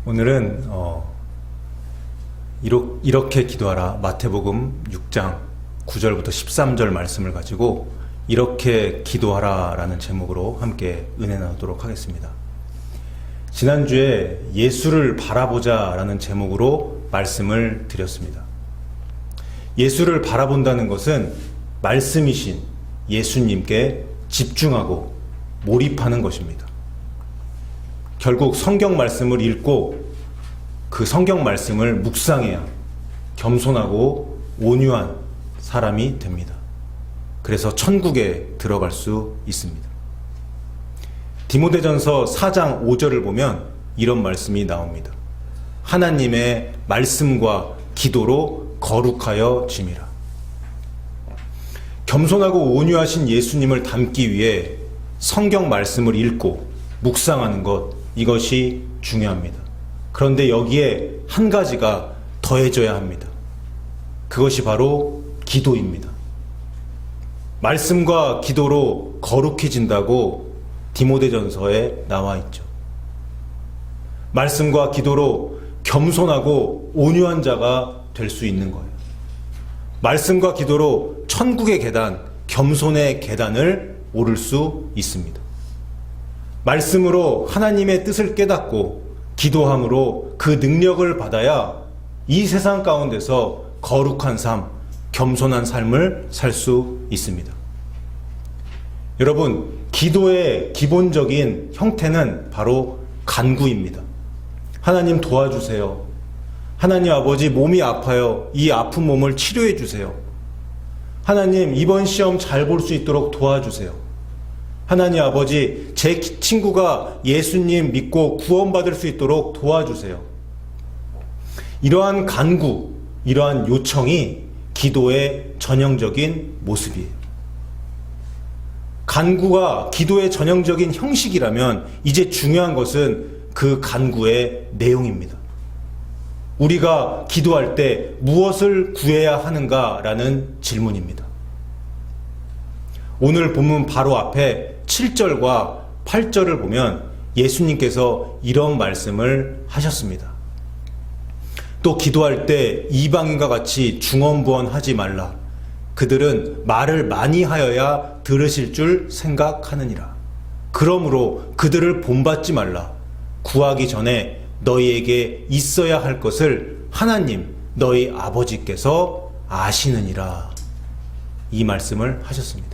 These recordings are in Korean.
오늘은 이렇게 기도하라 마태복음 6장 9절부터 13절 말씀을 가지고 이렇게 기도하라 라는 제목으로 함께 은혜 나누도록 하겠습니다. 지난주에 예수를 바라보자 라는 제목으로 말씀을 드렸습니다. 예수를 바라본다는 것은 말씀이신 예수님께 집중하고 몰입하는 것입니다. 결국 성경 말씀을 읽고 그 성경 말씀을 묵상해야 겸손하고 온유한 사람이 됩니다. 그래서 천국에 들어갈 수 있습니다. 디모데전서 4장 5절을 보면 이런 말씀이 나옵니다. 하나님의 말씀과 기도로 거룩하여 짐이라. 겸손하고 온유하신 예수님을 닮기 위해 성경 말씀을 읽고 묵상하는 것, 이것이 중요합니다. 그런데 여기에 한 가지가 더해져야 합니다. 그것이 바로 기도입니다. 말씀과 기도로 거룩해진다고 디모데전서에 나와 있죠. 말씀과 기도로 겸손하고 온유한 자가 될 수 있는 거예요. 말씀과 기도로 천국의 계단, 겸손의 계단을 오를 수 있습니다. 말씀으로 하나님의 뜻을 깨닫고 기도함으로 그 능력을 받아야 이 세상 가운데서 거룩한 삶, 겸손한 삶을 살 수 있습니다. 여러분, 기도의 기본적인 형태는 바로 간구입니다. 하나님 도와주세요. 하나님 아버지 몸이 아파요. 이 아픈 몸을 치료해 주세요. 하나님 이번 시험 잘 볼 수 있도록 도와주세요. 하나님 아버지 제 친구가 예수님 믿고 구원받을 수 있도록 도와주세요. 이러한 간구, 이러한 요청이 기도의 전형적인 모습이에요. 간구가 기도의 전형적인 형식이라면 이제 중요한 것은 그 간구의 내용입니다. 우리가 기도할 때 무엇을 구해야 하는가라는 질문입니다. 오늘 본문 바로 앞에 7절과 8절을 보면 예수님께서 이런 말씀을 하셨습니다. 또 기도할 때 이방인과 같이 중언부언하지 말라. 그들은 말을 많이 하여야 들으실 줄 생각하느니라. 그러므로 그들을 본받지 말라. 구하기 전에 너희에게 있어야 할 것을 하나님 너희 아버지께서 아시느니라. 이 말씀을 하셨습니다.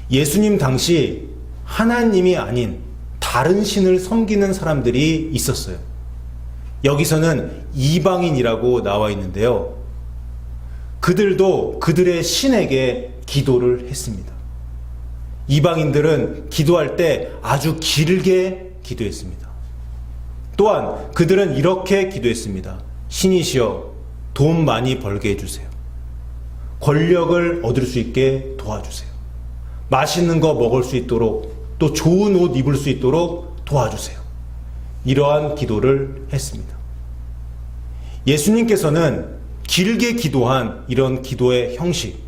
예수님 당시 하나님이 아닌 다른 신을 섬기는 사람들이 있었어요. 여기서는 이방인이라고 나와 있는데요. 그들도 그들의 신에게 기도를 했습니다. 이방인들은 기도할 때 아주 길게 기도했습니다. 또한 그들은 이렇게 기도했습니다. 신이시여 돈 많이 벌게 해주세요. 권력을 얻을 수 있게 도와주세요. 맛있는 거 먹을 수 있도록, 또 좋은 옷 입을 수 있도록 도와주세요. 이러한 기도를 했습니다. 예수님께서는 길게 기도한 이런 기도의 형식,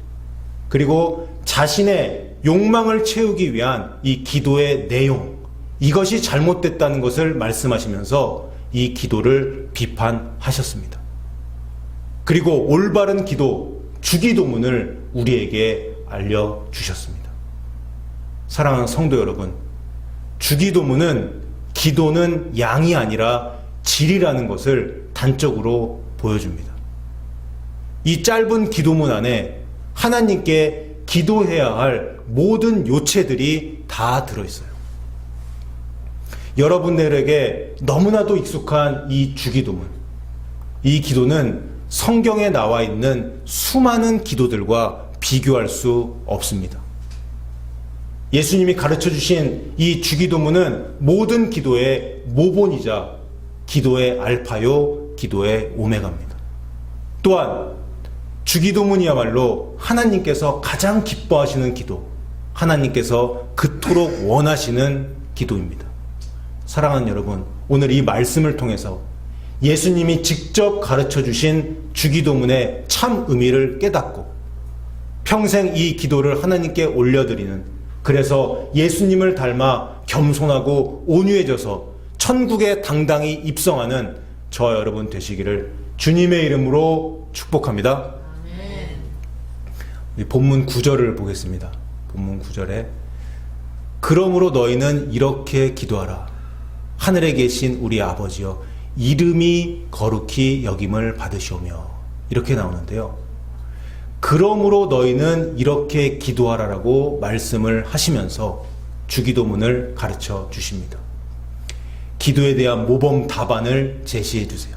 그리고 자신의 욕망을 채우기 위한 이 기도의 내용, 이것이 잘못됐다는 것을 말씀하시면서 이 기도를 비판하셨습니다. 그리고 올바른 기도, 주기도문을 우리에게 알려주셨습니다. 사랑하는 성도 여러분, 주기도문은 기도는 양이 아니라 질이라는 것을 단적으로 보여줍니다. 이 짧은 기도문 안에 하나님께 기도해야 할 모든 요체들이 다 들어있어요. 여러분들에게 너무나도 익숙한 이 주기도문, 이 기도는 성경에 나와 있는 수많은 기도들과 비교할 수 없습니다. 예수님이 가르쳐 주신 이 주기도문은 모든 기도의 모본이자 기도의 알파요, 기도의 오메가입니다. 또한 주기도문이야말로 하나님께서 가장 기뻐하시는 기도, 하나님께서 그토록 원하시는 기도입니다. 사랑하는 여러분, 오늘 이 말씀을 통해서 예수님이 직접 가르쳐 주신 주기도문의 참 의미를 깨닫고 평생 이 기도를 하나님께 올려드리는, 그래서 예수님을 닮아 겸손하고 온유해져서 천국에 당당히 입성하는 저와 여러분 되시기를 주님의 이름으로 축복합니다. 우리 본문 9절을 보겠습니다. 본문 9절에 그러므로 너희는 이렇게 기도하라. 하늘에 계신 우리 아버지여 이름이 거룩히 여김을 받으시오며 이렇게 나오는데요. 그러므로 너희는 이렇게 기도하라라고 말씀을 하시면서 주기도문을 가르쳐 주십니다. 기도에 대한 모범 답안을 제시해 주세요.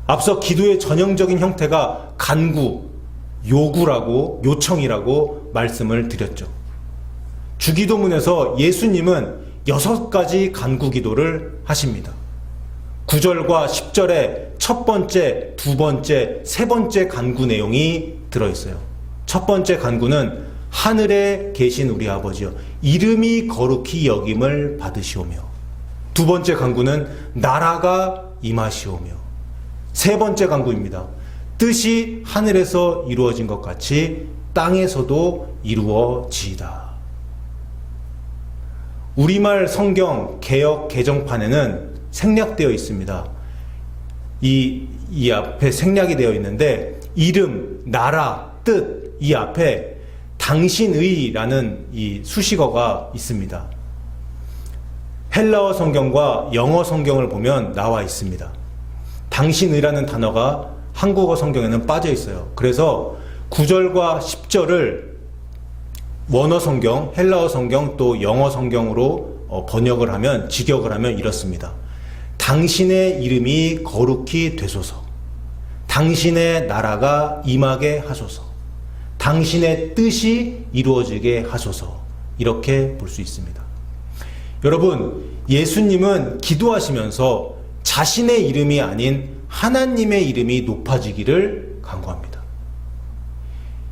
앞서 기도의 전형적인 형태가 간구, 요구라고, 요청이라고 말씀을 드렸죠. 주기도문에서 예수님은 6가지 간구 기도를 하십니다. 9절과 10절에 첫 번째, 두 번째, 세 번째 간구 내용이 들어있어요. 첫 번째 간구는 하늘에 계신 우리 아버지여 이름이 거룩히 여김을 받으시오며, 두 번째 간구는 나라가 임하시오며, 세 번째 간구입니다. 뜻이 하늘에서 이루어진 것 같이 땅에서도 이루어지이다. 우리말 성경 개역 개정판에는 생략되어 있습니다. 이 앞에 생략이 되어 있는데 이름, 나라, 뜻 이 앞에 당신의라는 이 수식어가 있습니다. 헬라어 성경과 영어 성경을 보면 나와 있습니다. 당신의라는 단어가 한국어 성경에는 빠져 있어요. 그래서 9절과 10절을 원어 성경, 헬라어 성경 또 영어 성경으로 번역을 하면, 직역을 하면 이렇습니다. 당신의 이름이 거룩히 되소서. 당신의 나라가 임하게 하소서. 당신의 뜻이 이루어지게 하소서. 이렇게 볼 수 있습니다. 여러분, 예수님은 기도하시면서 자신의 이름이 아닌 하나님의 이름이 높아지기를 간구합니다.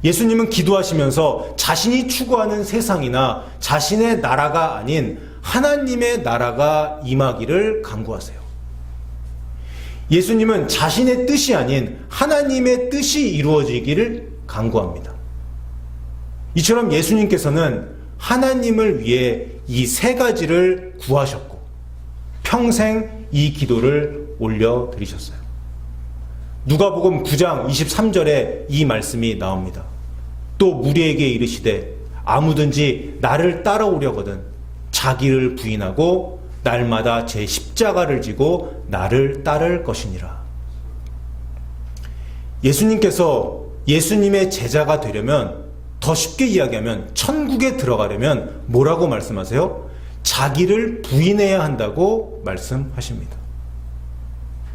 예수님은 기도하시면서 자신이 추구하는 세상이나 자신의 나라가 아닌 하나님의 나라가 임하기를 간구하세요. 예수님은 자신의 뜻이 아닌 하나님의 뜻이 이루어지기를 간구합니다. 이처럼 예수님께서는 하나님을 위해 이 3가지를 구하셨고 평생 이 기도를 올려드리셨어요. 누가복음 9장 23절에 이 말씀이 나옵니다. 또 무리에게 이르시되 아무든지 나를 따라오려거든 자기를 부인하고 날마다 제 십자가를 지고 나를 따를 것이니라. 예수님께서 예수님의 제자가 되려면, 더 쉽게 이야기하면 천국에 들어가려면 뭐라고 말씀하세요? 자기를 부인해야 한다고 말씀하십니다.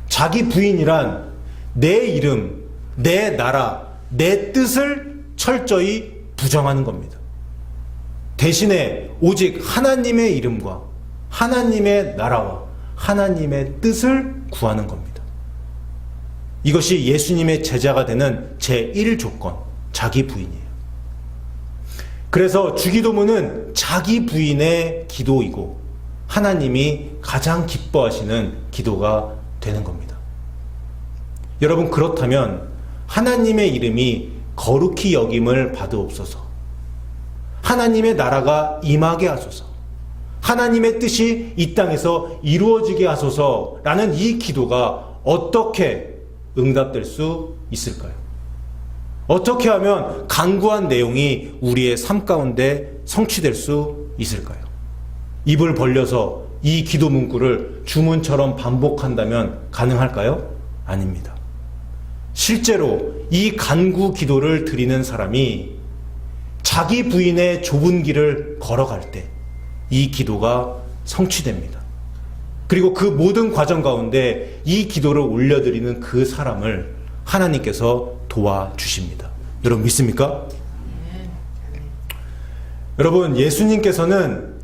자기 부인이란 내 이름, 내 나라, 내 뜻을 철저히 부정하는 겁니다. 대신에 오직 하나님의 이름과 하나님의 나라와 하나님의 뜻을 구하는 겁니다. 이것이 예수님의 제자가 되는 제1조건, 자기 부인이에요. 그래서 주기도문은 자기 부인의 기도이고 하나님이 가장 기뻐하시는 기도가 되는 겁니다. 여러분, 그렇다면 하나님의 이름이 거룩히 여김을 받으옵소서, 하나님의 나라가 임하게 하소서, 하나님의 뜻이 이 땅에서 이루어지게 하소서라는 이 기도가 어떻게 응답될 수 있을까요? 어떻게 하면 간구한 내용이 우리의 삶 가운데 성취될 수 있을까요? 입을 벌려서 이 기도 문구를 주문처럼 반복한다면 가능할까요? 아닙니다. 실제로 이 간구 기도를 드리는 사람이 자기 부인의 좁은 길을 걸어갈 때 이 기도가 성취됩니다. 그리고 그 모든 과정 가운데 이 기도를 올려드리는 그 사람을 하나님께서 도와주십니다. 여러분 믿습니까? 여러분, 예수님께서는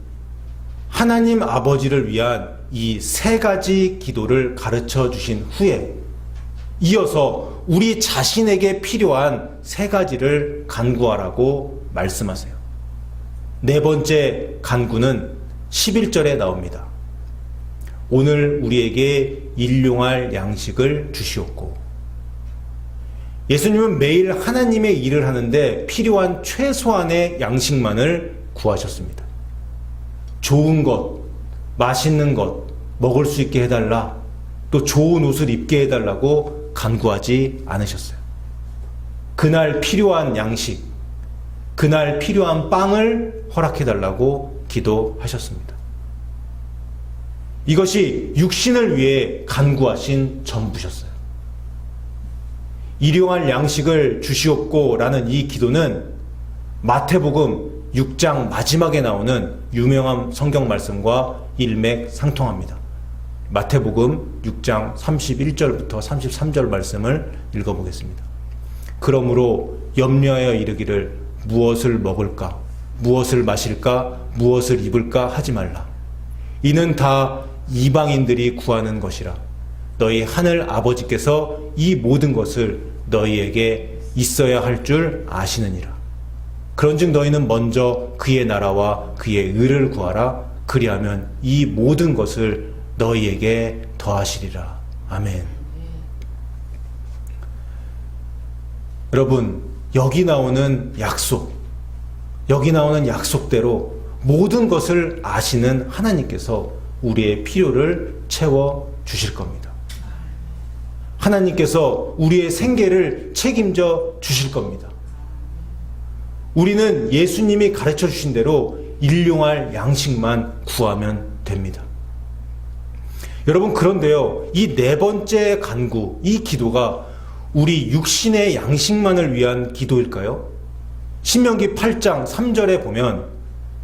하나님 아버지를 위한 이 3가지 기도를 가르쳐 주신 후에 이어서 우리 자신에게 필요한 3가지를 간구하라고 말씀하세요. 4번째 간구는 11절에 나옵니다. 오늘 우리에게 일용할 양식을 주시옵고. 예수님은 매일 하나님의 일을 하는데 필요한 최소한의 양식만을 구하셨습니다. 좋은 것, 맛있는 것, 먹을 수 있게 해달라, 또 좋은 옷을 입게 해달라고 간구하지 않으셨어요. 그날 필요한 양식, 그날 필요한 빵을 허락해달라고 기도하셨습니다. 이것이 육신을 위해 간구하신 전부셨어요. 일용할 양식을 주시옵고 라는 이 기도는 마태복음 6장 마지막에 나오는 유명한 성경 말씀과 일맥상통합니다. 마태복음 6장 31절부터 33절 말씀을 읽어보겠습니다. 그러므로 염려하여 이르기를 무엇을 먹을까, 무엇을 마실까, 무엇을 입을까 하지 말라. 이는 다 이방인들이 구하는 것이라. 너희 하늘 아버지께서 이 모든 것을 너희에게 있어야 할 줄 아시느니라. 그런즉 너희는 먼저 그의 나라와 그의 의를 구하라. 그리하면 이 모든 것을 너희에게 더하시리라. 아멘. 여러분, 여기 나오는 약속, 여기 나오는 약속대로 모든 것을 아시는 하나님께서 우리의 필요를 채워 주실 겁니다. 하나님께서 우리의 생계를 책임져 주실 겁니다. 우리는 예수님이 가르쳐 주신 대로 일용할 양식만 구하면 됩니다. 여러분, 그런데요, 이 네 번째 간구, 이 기도가 우리 육신의 양식만을 위한 기도일까요? 신명기 8장 3절에 보면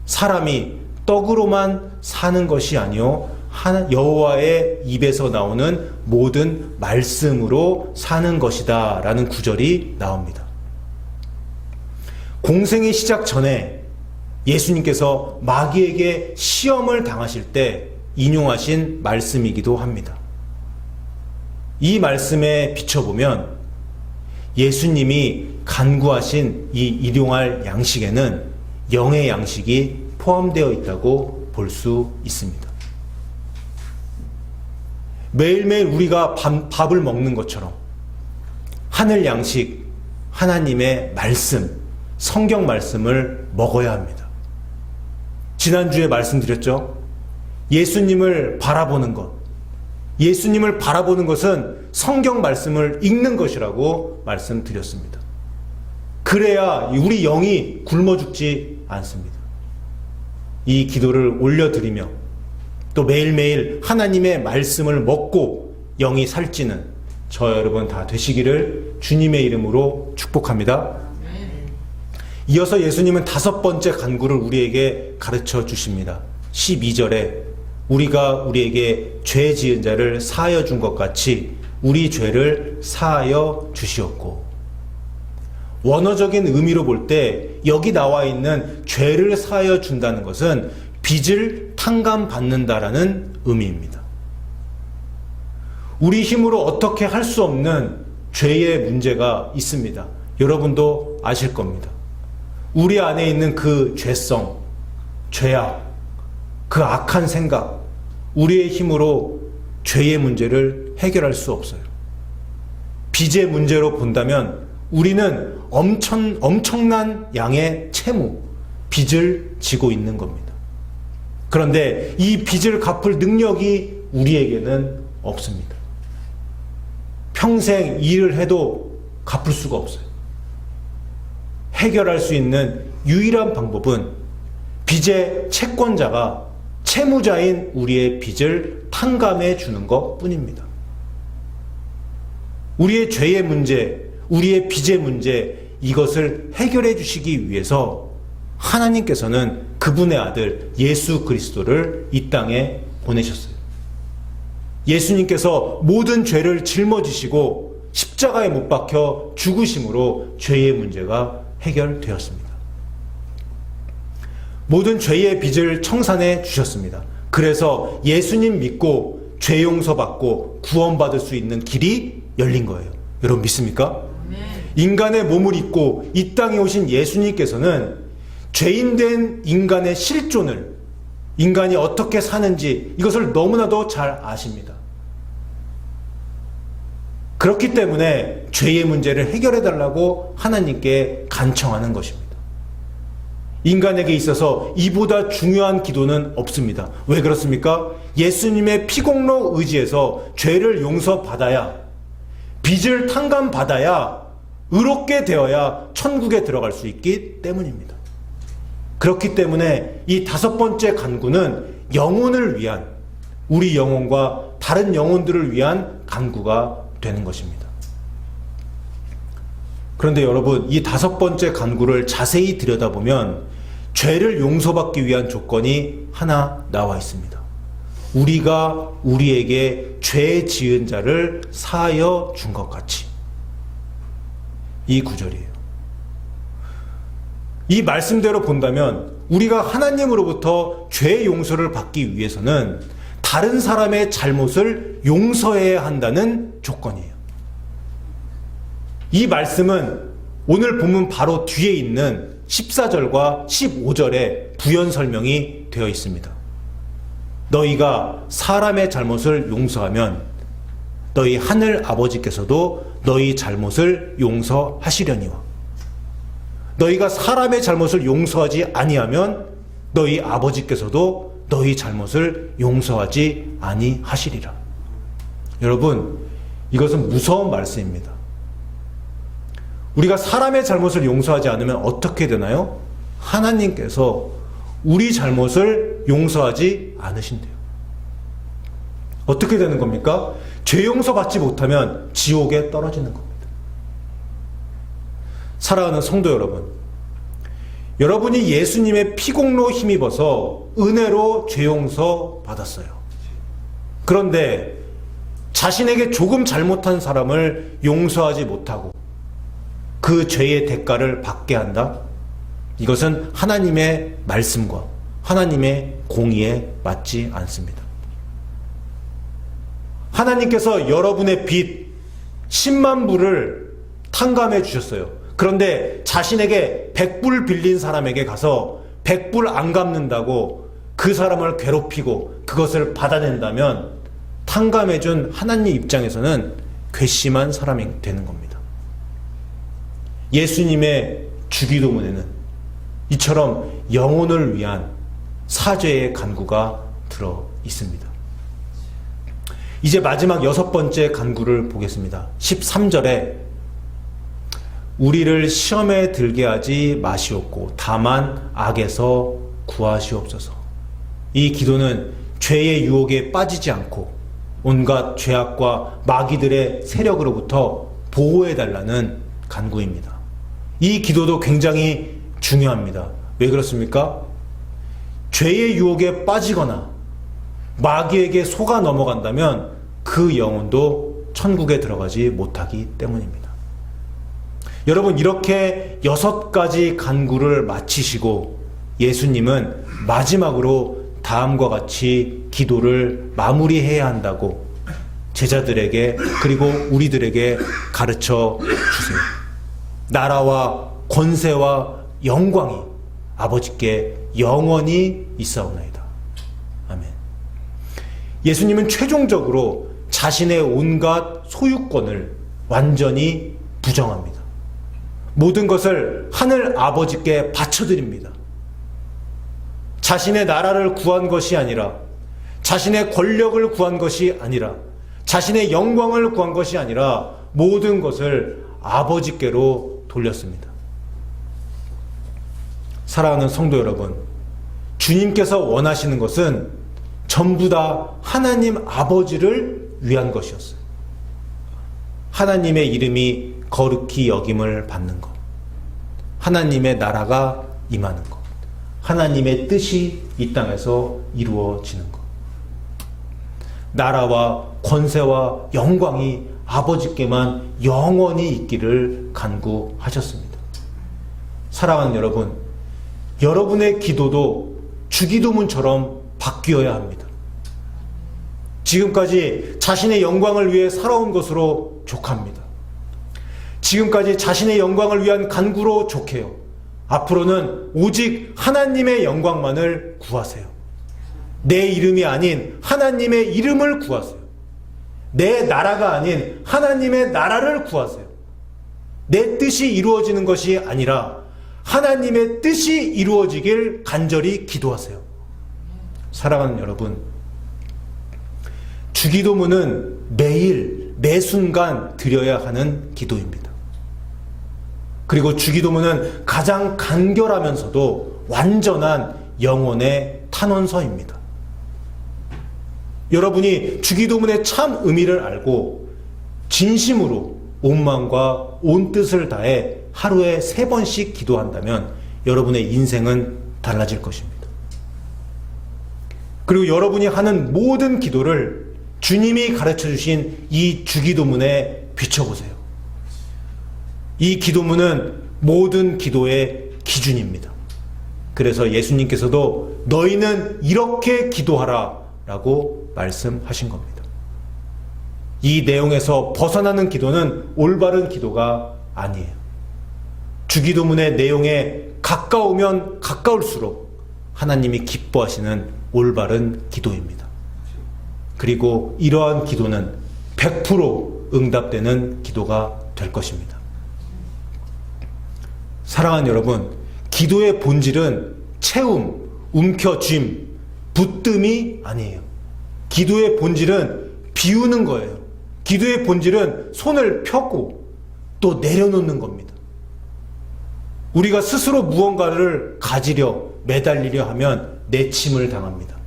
사람이 떡으로만 사는 것이 아니요 여호와의 입에서 나오는 모든 말씀으로 사는 것이다 라는 구절이 나옵니다. 공생의 시작 전에 예수님께서 마귀에게 시험을 당하실 때 인용하신 말씀이기도 합니다. 이 말씀에 비춰보면 예수님이 간구하신 이 일용할 양식에는 영의 양식이 포함되어 있다고 볼 수 있습니다. 매일매일 우리가 밥을 먹는 것처럼 하늘 양식, 하나님의 말씀, 성경 말씀을 먹어야 합니다. 지난주에 말씀드렸죠? 예수님을 바라보는 것, 예수님을 바라보는 것은 성경 말씀을 읽는 것이라고 말씀드렸습니다. 그래야 우리 영이 굶어 죽지 않습니다. 이 기도를 올려드리며 또 매일매일 하나님의 말씀을 먹고 영이 살찌는 저 여러분 다 되시기를 주님의 이름으로 축복합니다. 이어서 예수님은 다섯 번째 간구를 우리에게 가르쳐 주십니다. 12절에 우리가 우리에게 죄 지은 자를 사하여 준 것 같이 우리 죄를 사하여 주시옵고. 원어적인 의미로 볼 때 여기 나와 있는 죄를 사하여 준다는 것은 빚을 탕감받는다라는 의미입니다. 우리 힘으로 어떻게 할 수 없는 죄의 문제가 있습니다. 여러분도 아실 겁니다. 우리 안에 있는 그 죄성, 죄악, 그 악한 생각, 우리의 힘으로 죄의 문제를 해결할 수 없어요. 빚의 문제로 본다면 우리는 엄청난 양의 채무, 빚을 지고 있는 겁니다. 그런데 이 빚을 갚을 능력이 우리에게는 없습니다. 평생 일을 해도 갚을 수가 없어요. 해결할 수 있는 유일한 방법은 빚의 채권자가 채무자인 우리의 빚을 탕감해 주는 것 뿐입니다. 우리의 죄의 문제, 우리의 빚의 문제, 이것을 해결해 주시기 위해서 하나님께서는 그분의 아들 예수 그리스도를 이 땅에 보내셨어요. 예수님께서 모든 죄를 짊어지시고 십자가에 못 박혀 죽으심으로 죄의 문제가 해결되었습니다. 모든 죄의 빚을 청산해 주셨습니다. 그래서 예수님 믿고 죄 용서받고 구원받을 수 있는 길이 열린 거예요. 여러분 믿습니까? 인간의 몸을 입고 이 땅에 오신 예수님께서는 죄인된 인간의 실존을, 인간이 어떻게 사는지 이것을 너무나도 잘 아십니다. 그렇기 때문에 죄의 문제를 해결해 달라고 하나님께 간청하는 것입니다. 인간에게 있어서 이보다 중요한 기도는 없습니다. 왜 그렇습니까? 예수님의 피공로 의지에서 죄를 용서받아야, 빚을 탕감받아야, 의롭게 되어야 천국에 들어갈 수 있기 때문입니다. 그렇기 때문에 이 5번째 간구는 영혼을 위한, 우리 영혼과 다른 영혼들을 위한 간구가 되는 것입니다. 그런데 여러분, 이 5번째 간구를 자세히 들여다보면 죄를 용서받기 위한 조건이 하나 나와 있습니다. 우리가 우리에게 죄 지은 자를 사하여 준 것 같이. 이 구절이에요. 이 말씀대로 본다면 우리가 하나님으로부터 죄 용서를 받기 위해서는 다른 사람의 잘못을 용서해야 한다는 조건이에요. 이 말씀은 오늘 본문 바로 뒤에 있는 14절과 15절에 부연 설명이 되어 있습니다. 너희가 사람의 잘못을 용서하면 너희 하늘 아버지께서도 너희 잘못을 용서하시려니와 너희가 사람의 잘못을 용서하지 아니하면 너희 아버지께서도 너희 잘못을 용서하지 아니하시리라. 여러분, 이것은 무서운 말씀입니다. 우리가 사람의 잘못을 용서하지 않으면 어떻게 되나요? 하나님께서 우리 잘못을 용서하지 않으신대요. 어떻게 되는 겁니까? 죄 용서받지 못하면 지옥에 떨어지는 겁니다. 사랑하는 성도 여러분, 여러분이 예수님의 피공로 힘입어서 은혜로 죄 용서 받았어요. 그런데 자신에게 조금 잘못한 사람을 용서하지 못하고 그 죄의 대가를 받게 한다? 이것은 하나님의 말씀과 하나님의 공의에 맞지 않습니다. 하나님께서 여러분의 빚 10만 불을 탕감해 주셨어요. 그런데 자신에게 100불 빌린 사람에게 가서 100불 안 갚는다고 그 사람을 괴롭히고 그것을 받아낸다면 탕감해 준 하나님 입장에서는 괘씸한 사람이 되는 겁니다. 예수님의 주기도문에는 이처럼 영혼을 위한 사죄의 간구가 들어 있습니다. 이제 마지막 6번째 간구를 보겠습니다. 13절에 우리를 시험에 들게 하지 마시옵고 다만 악에서 구하시옵소서. 이 기도는 죄의 유혹에 빠지지 않고 온갖 죄악과 마귀들의 세력으로부터 보호해달라는 간구입니다. 이 기도도 굉장히 중요합니다. 왜 그렇습니까? 죄의 유혹에 빠지거나 마귀에게 속아 넘어간다면 그 영혼도 천국에 들어가지 못하기 때문입니다. 여러분, 이렇게 6가지 간구를 마치시고 예수님은 마지막으로 다음과 같이 기도를 마무리해야 한다고 제자들에게 그리고 우리들에게 가르쳐 주세요. 나라와 권세와 영광이 아버지께 영원히 있사오나이다. 아멘. 예수님은 최종적으로 자신의 온갖 소유권을 완전히 부정합니다. 모든 것을 하늘 아버지께 바쳐드립니다. 자신의 나라를 구한 것이 아니라, 자신의 권력을 구한 것이 아니라, 자신의 영광을 구한 것이 아니라 모든 것을 아버지께로 돌렸습니다. 사랑하는 성도 여러분, 주님께서 원하시는 것은 전부 다 하나님 아버지를 위한 것이었어요. 하나님의 이름이 거룩히 여김을 받는 것, 하나님의 나라가 임하는 것, 하나님의 뜻이 이 땅에서 이루어지는 것, 나라와 권세와 영광이 아버지께만 영원히 있기를 간구하셨습니다. 사랑하는 여러분, 여러분의 기도도 주기도문처럼 바뀌어야 합니다. 지금까지 자신의 영광을 위해 살아온 것으로 족합니다. 지금까지 자신의 영광을 위한 간구로 족해요. 앞으로는 오직 하나님의 영광만을 구하세요. 내 이름이 아닌 하나님의 이름을 구하세요. 내 나라가 아닌 하나님의 나라를 구하세요. 내 뜻이 이루어지는 것이 아니라 하나님의 뜻이 이루어지길 간절히 기도하세요. 사랑하는 여러분, 주기도문은 매일 매 순간 드려야 하는 기도입니다. 그리고 주기도문은 가장 간결하면서도 완전한 영혼의 탄원서입니다. 여러분이 주기도문의 참 의미를 알고 진심으로 온 마음과 온 뜻을 다해 하루에 3번씩 기도한다면 여러분의 인생은 달라질 것입니다. 그리고 여러분이 하는 모든 기도를 주님이 가르쳐 주신 이 주기도문에 비춰보세요. 이 기도문은 모든 기도의 기준입니다. 그래서 예수님께서도 너희는 이렇게 기도하라 라고 말씀하신 겁니다. 이 내용에서 벗어나는 기도는 올바른 기도가 아니에요. 주기도문의 내용에 가까우면 가까울수록 하나님이 기뻐하시는 올바른 기도입니다. 그리고 이러한 기도는 100% 응답되는 기도가 될 것입니다. 사랑하는 여러분, 기도의 본질은 채움, 움켜쥐임, 붙듦이 아니에요. 기도의 본질은 비우는 거예요. 기도의 본질은 손을 펴고 또 내려놓는 겁니다. 우리가 스스로 무언가를 가지려 매달리려 하면 내침을 당합니다.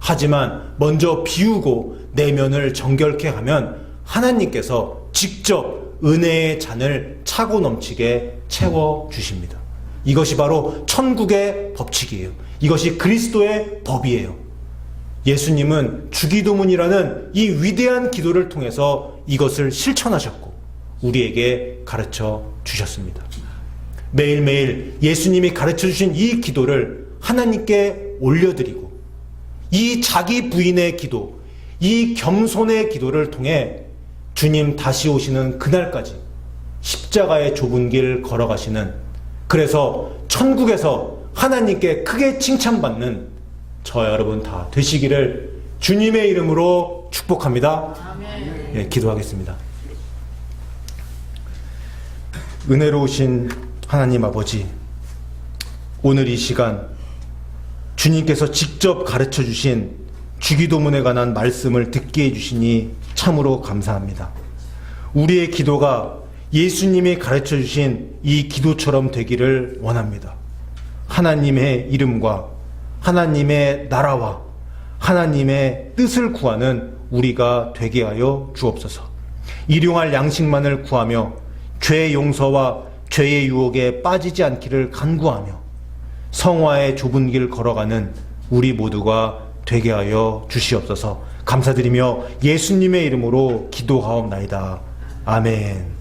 하지만 먼저 비우고 내면을 정결케 하면 하나님께서 직접 은혜의 잔을 차고 넘치게 채워주십니다. 이것이 바로 천국의 법칙이에요. 이것이 그리스도의 법이에요. 예수님은 주기도문이라는 이 위대한 기도를 통해서 이것을 실천하셨고 우리에게 가르쳐 주셨습니다. 매일매일 예수님이 가르쳐 주신 이 기도를 하나님께 올려드리고 이 자기 부인의 기도, 이 겸손의 기도를 통해 주님 다시 오시는 그날까지 십자가의 좁은 길 걸어가시는, 그래서 천국에서 하나님께 크게 칭찬받는 저와 여러분 다 되시기를 주님의 이름으로 축복합니다. 예, 기도하겠습니다. 은혜로우신 하나님 아버지, 오늘 이 시간 주님께서 직접 가르쳐 주신 주기도문에 관한 말씀을 듣게 해주시니 참으로 감사합니다. 우리의 기도가 예수님이 가르쳐 주신 이 기도처럼 되기를 원합니다. 하나님의 이름과 하나님의 나라와 하나님의 뜻을 구하는 우리가 되게 하여 주옵소서. 일용할 양식만을 구하며 죄의 용서와 죄의 유혹에 빠지지 않기를 간구하며 성화의 좁은 길 걸어가는 우리 모두가 되게 하여 주시옵소서. 감사드리며 예수님의 이름으로 기도하옵나이다. 아멘.